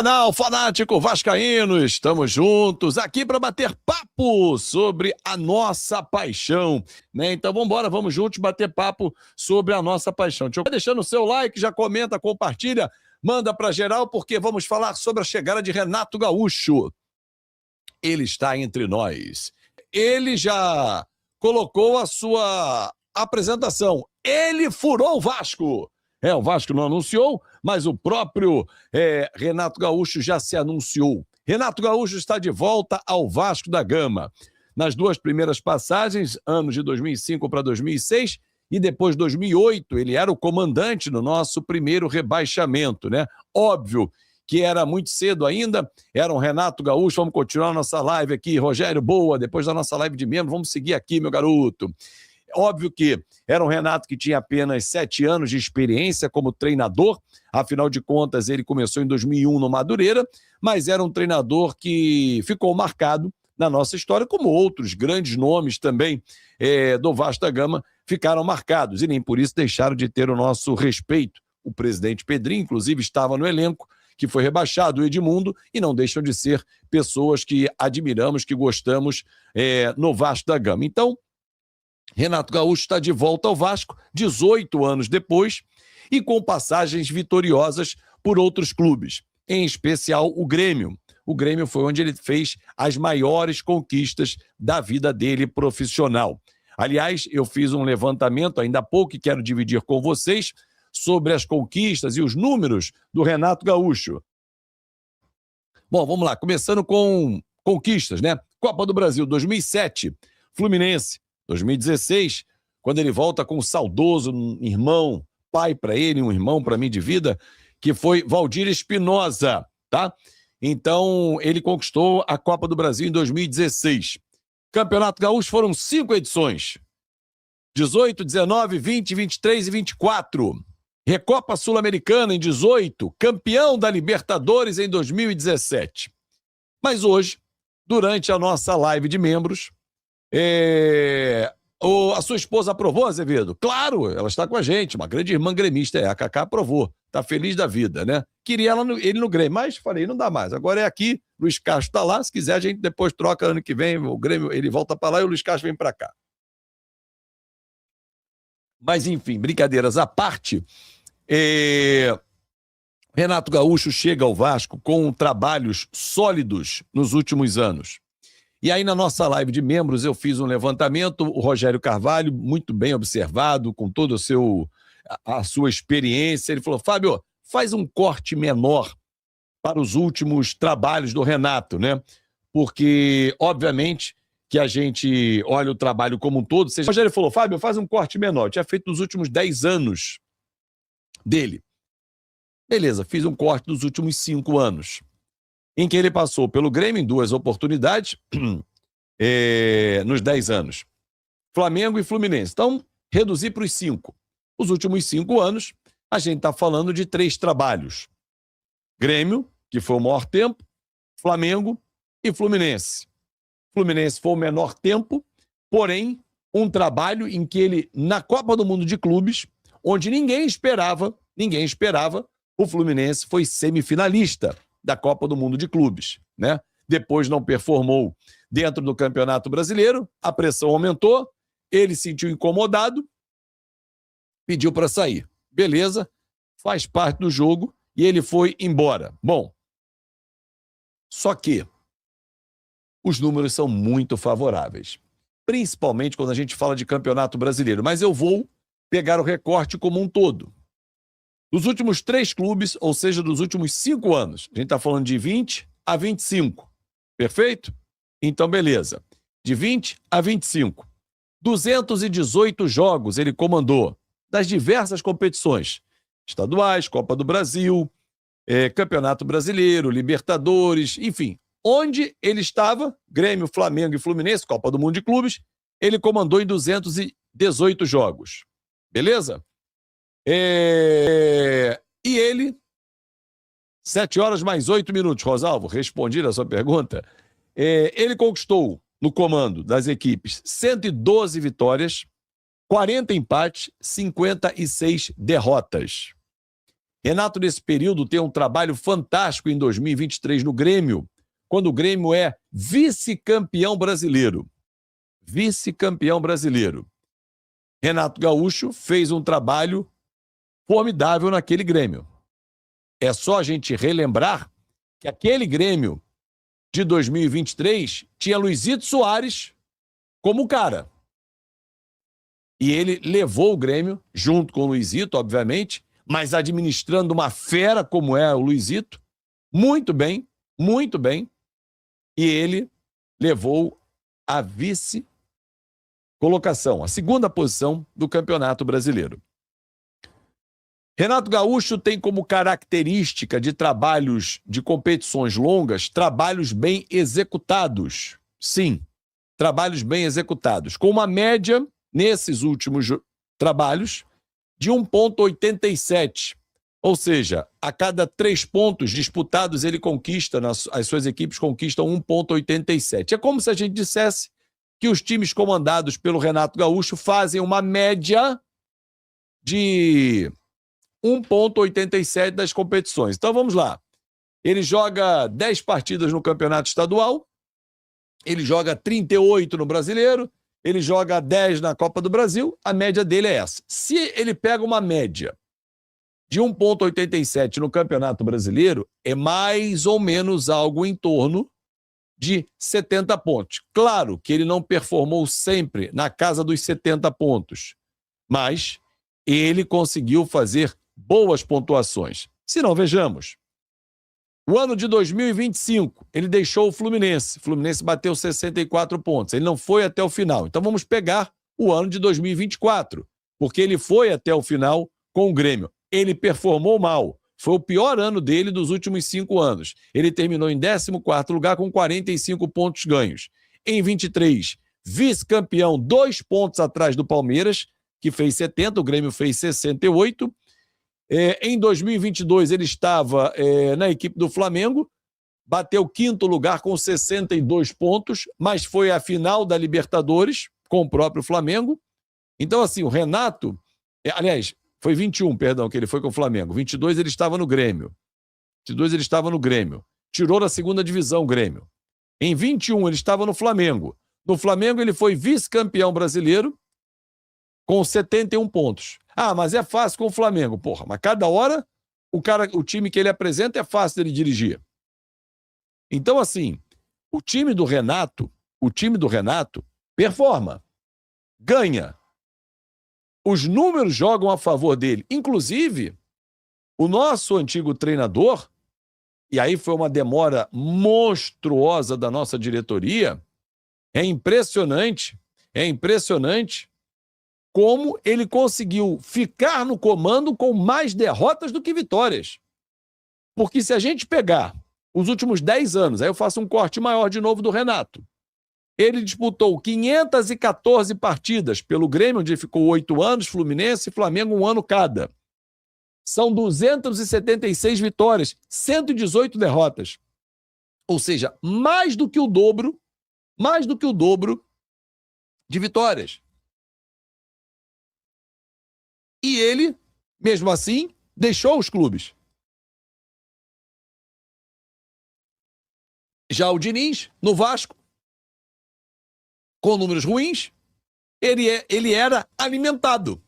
Canal Fanático Vascaíno, estamos juntos aqui para bater papo sobre a nossa paixão, né? Então vamos juntos bater papo sobre a nossa paixão. Deixando o seu like, já comenta, compartilha, manda para geral, porque vamos falar sobre a chegada de Renato Gaúcho. Ele está entre nós. Ele já colocou a sua apresentação. Ele furou o Vasco. O Vasco não anunciou, mas o próprio Renato Gaúcho já se anunciou. Renato Gaúcho está de volta ao Vasco da Gama. Nas duas primeiras passagens, anos de 2005 para 2006, e depois 2008, ele era o comandante no nosso primeiro rebaixamento, né? Óbvio que era muito cedo ainda, era um Renato Gaúcho. Vamos continuar a nossa live aqui. Rogério, boa, depois da nossa live de membro, vamos seguir aqui, meu garoto. Óbvio que era um Renato que tinha apenas 7 anos de experiência como treinador, afinal de contas ele começou em 2001 no Madureira, mas era um treinador que ficou marcado na nossa história, como outros grandes nomes também do Vasco da Gama ficaram marcados, e nem por isso deixaram de ter o nosso respeito. O presidente Pedrinho, inclusive, estava no elenco, que foi rebaixado, o Edmundo, e não deixam de ser pessoas que admiramos, que gostamos no Vasco da Gama. Então, Renato Gaúcho está de volta ao Vasco, 18 anos depois, e com passagens vitoriosas por outros clubes, em especial o Grêmio. O Grêmio foi onde ele fez as maiores conquistas da vida dele profissional. Aliás, eu fiz um levantamento ainda há pouco e quero dividir com vocês sobre as conquistas e os números do Renato Gaúcho. Bom, vamos lá, começando com conquistas, né? Copa do Brasil, 2007, Fluminense. 2016, quando ele volta com o saudoso irmão, pai para ele, um irmão para mim de vida, que foi Valdir Espinosa, tá? Então, ele conquistou a Copa do Brasil em 2016. Campeonato Gaúcho foram 5 edições. 18, 19, 20, 23 e 24. Recopa Sul-Americana em 18. Campeão da Libertadores em 2017. Mas hoje, durante a nossa live de membros, a sua esposa aprovou, Azevedo? Claro, ela está com a gente, uma grande irmã gremista, a Cacá aprovou, está feliz da vida, né? Queria ele no Grêmio, mas falei, não dá mais, agora é aqui, Luiz Castro está lá, se quiser a gente depois troca ano que vem, o Grêmio, ele volta para lá e o Luiz Castro vem para cá. Mas enfim, brincadeiras à parte, Renato Gaúcho chega ao Vasco com trabalhos sólidos nos últimos anos. E aí, na nossa live de membros, eu fiz um levantamento, o Rogério Carvalho, muito bem observado, com toda a sua experiência, ele falou, Fábio, faz um corte menor para os últimos trabalhos do Renato, né? Porque, obviamente, que a gente olha o trabalho como um todo. O Rogério falou, Fábio, faz um corte menor, eu tinha feito nos últimos 10 anos dele. Beleza, fiz um corte dos últimos 5 anos. Em que ele passou pelo Grêmio em 2 oportunidades, nos 10 anos. Flamengo e Fluminense. Então, reduzi para os 5. Os últimos 5 anos, a gente está falando de 3 trabalhos. Grêmio, que foi o maior tempo, Flamengo e Fluminense. Fluminense foi o menor tempo, porém, um trabalho em que ele, na Copa do Mundo de Clubes, onde ninguém esperava, o Fluminense foi semifinalista da Copa do Mundo de Clubes, né? Depois não performou dentro do Campeonato Brasileiro, a pressão aumentou, ele se sentiu incomodado, pediu para sair. Beleza, faz parte do jogo e ele foi embora. Bom, só que os números são muito favoráveis, principalmente quando a gente fala de Campeonato Brasileiro, mas eu vou pegar o recorte como um todo. Dos últimos 3 clubes, ou seja, dos últimos 5 anos. A gente está falando de 20 a 25. Perfeito? Então, beleza. De 20 a 25. 218 jogos ele comandou das diversas competições. Estaduais, Copa do Brasil, Campeonato Brasileiro, Libertadores, enfim. Onde ele estava, Grêmio, Flamengo e Fluminense, Copa do Mundo de Clubes, ele comandou em 218 jogos. Beleza? E ele, 7 horas mais 8 minutos, Rosalvo, respondi a sua pergunta. Ele conquistou, no comando das equipes, 112 vitórias, 40 empates, 56 derrotas. Renato, nesse período, tem um trabalho fantástico em 2023 no Grêmio, quando o Grêmio é vice-campeão brasileiro. Vice-campeão brasileiro. Renato Gaúcho fez um trabalho formidável naquele Grêmio. É só a gente relembrar que aquele Grêmio de 2023 tinha Luizito Soares como cara. E ele levou o Grêmio, junto com o Luizito, obviamente, mas administrando uma fera como é o Luizito, muito bem, e ele levou a vice-colocação, a segunda posição do Campeonato Brasileiro. Renato Gaúcho tem como característica de trabalhos de competições longas, trabalhos bem executados. Sim, trabalhos bem executados, com uma média, nesses últimos trabalhos, de 1,87. Ou seja, a cada 3 pontos disputados, ele conquista, as suas equipes conquistam 1,87. É como se a gente dissesse que os times comandados pelo Renato Gaúcho fazem uma média de 1,87 das competições. Então vamos lá. Ele joga 10 partidas no Campeonato Estadual, ele joga 38 no Brasileiro, ele joga 10 na Copa do Brasil, a média dele é essa. Se ele pega uma média de 1,87 no Campeonato Brasileiro, é mais ou menos algo em torno de 70 pontos. Claro que ele não performou sempre na casa dos 70 pontos, mas ele conseguiu fazer boas pontuações. Se não, vejamos. O ano de 2025, ele deixou o Fluminense. O Fluminense bateu 64 pontos. Ele não foi até o final. Então vamos pegar o ano de 2024, porque ele foi até o final com o Grêmio. Ele performou mal. Foi o pior ano dele dos últimos 5 anos. Ele terminou em 14º lugar com 45 pontos ganhos. Em 23, vice-campeão, 2 pontos atrás do Palmeiras, que fez 70, o Grêmio fez 68. Em 2022, ele estava na equipe do Flamengo, bateu 5º lugar com 62 pontos, mas foi à final da Libertadores com o próprio Flamengo. Então, assim, o Renato... aliás, foi 21, perdão, que ele foi com o Flamengo. 22 ele estava no Grêmio. 22 ele estava no Grêmio. Tirou da segunda divisão o Grêmio. Em 21 ele estava no Flamengo. No Flamengo ele foi vice-campeão brasileiro com 71 pontos. Ah, mas é fácil com o Flamengo. Porra, mas cada hora o time que ele apresenta é fácil dele dirigir. Então, assim, o time do Renato performa, ganha. Os números jogam a favor dele. Inclusive, o nosso antigo treinador, e aí foi uma demora monstruosa da nossa diretoria, é impressionante como ele conseguiu ficar no comando com mais derrotas do que vitórias. Porque se a gente pegar os últimos 10 anos, aí eu faço um corte maior de novo do Renato, ele disputou 514 partidas pelo Grêmio, onde ele ficou 8 anos, Fluminense e Flamengo 1 ano cada. São 276 vitórias, 118 derrotas. Ou seja, mais do que o dobro de vitórias. E ele, mesmo assim, deixou os clubes. Já o Diniz, no Vasco, com números ruins, ele era alimentado.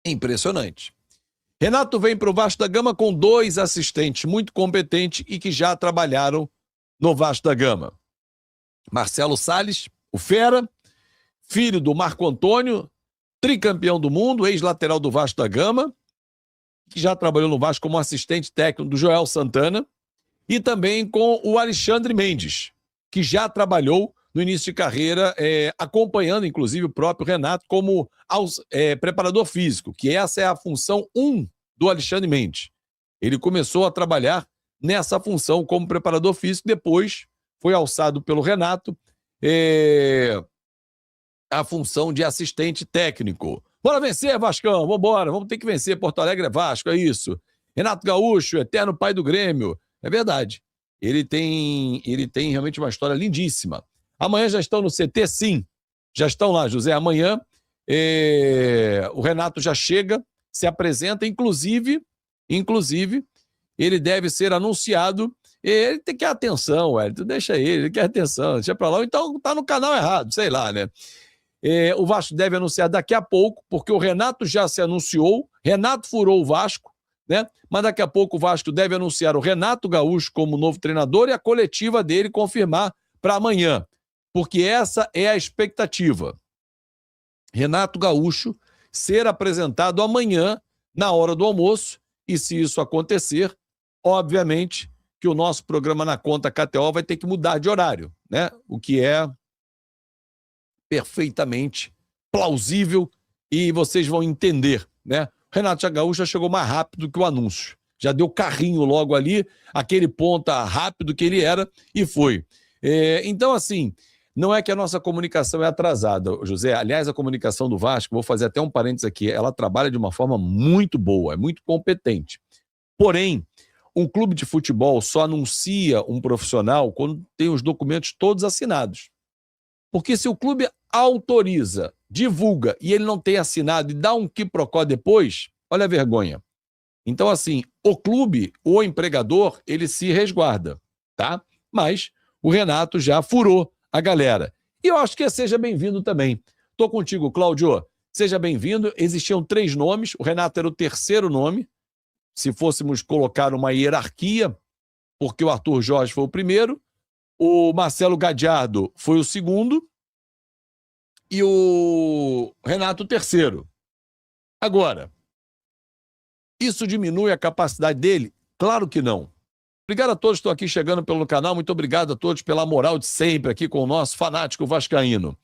Impressionante. Renato vem para o Vasco da Gama com 2 assistentes muito competentes e que já trabalharam no Vasco da Gama. Marcelo Salles, o Fera, filho do Marco Antônio, tricampeão do mundo, ex-lateral do Vasco da Gama, que já trabalhou no Vasco como assistente técnico do Joel Santana, e também com o Alexandre Mendes, que já trabalhou no início de carreira, acompanhando, inclusive, o próprio Renato como preparador físico, que essa é a função 1 do Alexandre Mendes. Ele começou a trabalhar nessa função como preparador físico, depois foi alçado pelo Renato a função de assistente técnico. Bora vencer, Vascão, vambora, vamos ter que vencer, Porto Alegre é Vasco, é isso. Renato Gaúcho, eterno pai do Grêmio, é verdade. Ele tem realmente uma história lindíssima. Amanhã já estão no CT, sim. Já estão lá, José. Amanhã o Renato já chega se apresenta, inclusive, ele deve ser anunciado. Ele tem que ter atenção, Wellington, deixa ele quer atenção, deixa pra lá, ou então tá no canal errado, sei lá, né? O Vasco deve anunciar daqui a pouco, porque o Renato já se anunciou, Renato furou o Vasco, né? Mas daqui a pouco o Vasco deve anunciar o Renato Gaúcho como novo treinador e a coletiva dele confirmar para amanhã, porque essa é a expectativa. Renato Gaúcho ser apresentado amanhã, na hora do almoço, e se isso acontecer, obviamente que o nosso programa Na Conta KTO vai ter que mudar de horário, né? O que é perfeitamente plausível e vocês vão entender, né? Renato Gaúcho já chegou mais rápido que o anúncio. Já deu carrinho logo ali, aquele ponta rápido que ele era e foi. Então, assim, não é que a nossa comunicação é atrasada, José. Aliás, a comunicação do Vasco, vou fazer até um parênteses aqui, ela trabalha de uma forma muito boa, é muito competente. Porém, um clube de futebol só anuncia um profissional quando tem os documentos todos assinados. Porque se o clube autoriza, divulga e ele não tem assinado e dá um quiprocó depois, olha a vergonha. Então, assim, o clube, o empregador, ele se resguarda, tá? Mas o Renato já furou a galera. E eu acho que seja bem-vindo também. Tô contigo, Cláudio. Seja bem-vindo. Existiam 3 nomes, o Renato era o terceiro nome. Se fôssemos colocar uma hierarquia, porque o Arthur Jorge foi o primeiro, o Marcelo Gadiardo foi o segundo e o Renato o terceiro. Agora, isso diminui a capacidade dele? Claro que não. Obrigado a todos que estão aqui chegando pelo canal, muito obrigado a todos pela moral de sempre aqui com o nosso fanático vascaíno.